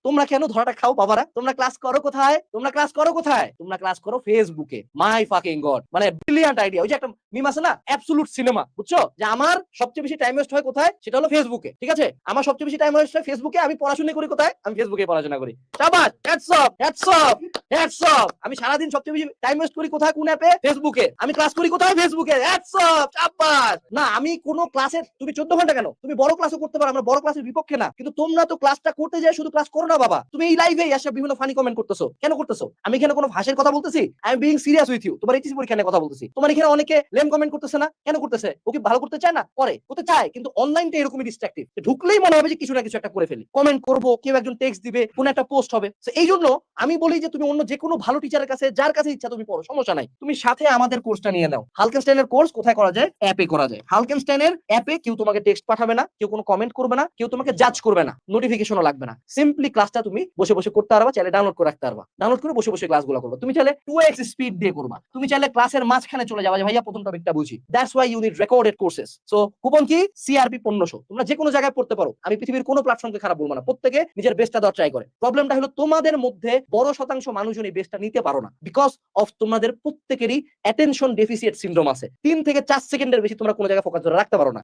তোমরা কেন ধরাটা খাও বাবারা? তোমরা ক্লাস করো কোথায়? তোমরা ক্লাস করো কোথায়? তোমরা ক্লাস করো ফেসবুকে। মাই ফাকিং গড, মানে ব্রিলিয়ান্ট আইডিয়া। ওই যে একটা মিম আছে না, অ্যাবসলিউট সিনেমা, বুঝছো? যে আমার সবচেয়ে বেশি টাইম ওয়েস্ট হয় কোথায়, সেটা হলো ফেসবুকে। ঠিক আছে, আমার সবচেয়ে বেশি টাইম ওয়েস্ট হয় ফেসবুকে। আমি পড়াশোনা করি কোথায়? আমি ফেসবুকে পড়াশোনা করি। শাবাশ, hats off, hats off, hats off. আমি সারাদিন সবচেয়ে বেশি টাইম ওয়েস্ট করি কোথায়, কোন অ্যাপে? ফেসবুকে। আমি ক্লাস করি কোথায়? ফেসবুকে। হ্যাটস অফ, শাবাশ। না, আমি কোন ক্লাসে, তুমি 14 ঘন্টা কেন, তুমি বড় ক্লাসও করতে পারো, আমরা বড় ক্লাসের বিপক্ষে না, কিন্তু তোমরা তো ক্লাসটা করতে যায় শুধু ক্লাস করো না বাবা। তুমি এই লাইভে এসে বিভিন্ন ফানি কমেন্ট করতেছো, কেন করতেছো? আমি এখানে কোনো ভাষার কথা বলতেছি? I am being serious with you. তোমার এইচএসসি পরীক্ষা নিয়ে কথা বলতেছি। তোমার এখানে অনেকে লেম কমেন্ট করতেছে না, কেন করতেছে? ও কি ভালো করতে চায় না? করে, করতে চায়, কিন্তু অনলাইনটা এরকমই ডিস্ট্রাকটিভ। ঢুকলেই মনে হবে যে কিছু না কিছু একটা করে ফেলি, কমেন্ট করব, কেউ একজন টেক্সট দিবে, কোন একটা পোস্ট হবে। এই জন্য আমি বলি যে তুমি অন্য যে কোনো ভালো টিচারের কাছে, যার কাছে ইচ্ছা তুমি পড়ো, সমস্যা নাই। তুমি সাথে আমাদের কোর্সটা নিয়ে নাও। হালকেনস্টাইনের কোর্স কোথায় করা যায়? অ্যাপে করা যায়। হালকেনস্টাইনের অ্যাপে কেউ তোমাকে টেক্সট পাঠাবে না, কেউ কোনো কমেন্ট করবে না, কেউ তোমাকে জাজ করবে না, নোটিফিকেশনও লাগবে না। সিম্পলি ক্লাসটা তুমি বসে বসে করতে পারবা, চাইলে ডাউনলোড করে রাখতে পারবা, ডাউনলোড করে বসে বসে ক্লাসগুলো করবা। তুমি চাইলে 2x স্পিড দিয়ে করবা, তুমি চাইলে ক্লাসের মাঝখানে চলে যাবা যে ভাইয়া প্রথম টপিকটা বুঝি। That's why you need recorded courses. So coupon কি? সিআরপি 1500। তোমরা যে কোনো জায়গায় পড়তে পারো, আমি পৃথিবীর কোনো প্ল্যাটফর্মকে খারাপ বলবো না, প্রত্যেকে নিজের বেস্টটা দেওয়ার ট্রাই করে। প্রবলেমটা হলো তোমাদের মধ্যে বড় শতাংশ মানুষজন এই বেস্টটা নিতে পারো না, বিকজ অফ তোমাদের প্রত্যেকেরই অ্যাটেনশন ডেফিসিয়েট সিনড্রোম আছে। 3 থেকে 4 সেকেন্ডের বেশি তোমরা কোনো জায়গায় ফোকাস ধরে রাখতে পারো না।